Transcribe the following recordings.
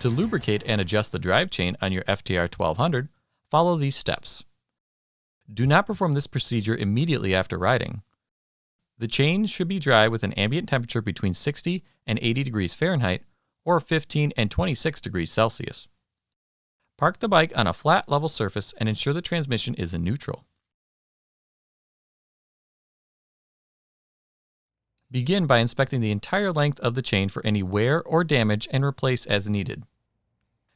To lubricate and adjust the drive chain on your FTR 1200, follow these steps. Do not perform this procedure immediately after riding. The chain should be dry with an ambient temperature between 60 and 80 degrees Fahrenheit or 15 and 26 degrees Celsius. Park the bike on a flat, level surface and ensure the transmission is in neutral. Begin by inspecting the entire length of the chain for any wear or damage and replace as needed.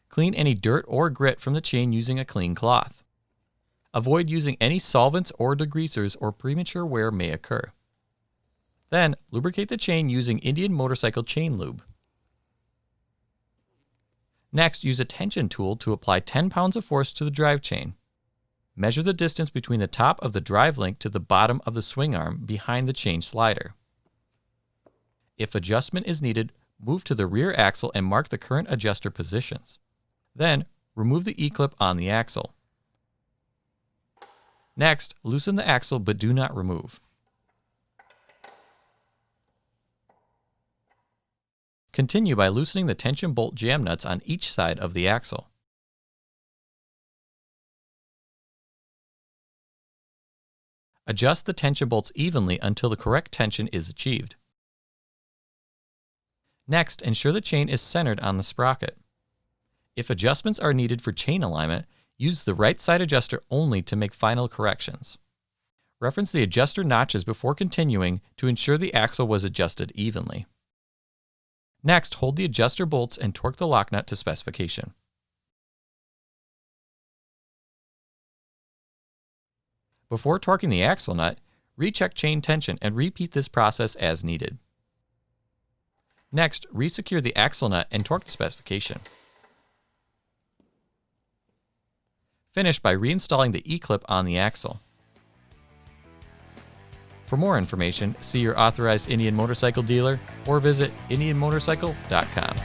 Clean any dirt or grit from the chain using a clean cloth. Avoid using any solvents or degreasers or premature wear may occur. Then, lubricate the chain using Indian motorcycle chain lube. Next, use a tension tool to apply 10 pounds of force to the drive chain. Measure the distance between the top of the drive link to the bottom of the swing arm behind the chain slider. If adjustment is needed, move to the rear axle and mark the current adjuster positions. Then, remove the E-clip on the axle. Next, loosen the axle but do not remove. Continue by loosening the tension bolt jam nuts on each side of the axle. Adjust the tension bolts evenly until the correct tension is achieved. Next, ensure the chain is centered on the sprocket. If adjustments are needed for chain alignment, use the right side adjuster only to make final corrections. Reference the adjuster notches before continuing to ensure the axle was adjusted evenly. Next, hold the adjuster bolts and torque the lock nut to specification. Before torquing the axle nut, recheck chain tension and repeat this process as needed. Next, resecure the axle nut and torque the specification. Finish by reinstalling the E-clip on the axle. For more information, see your authorized Indian motorcycle dealer or visit indianmotorcycle.com.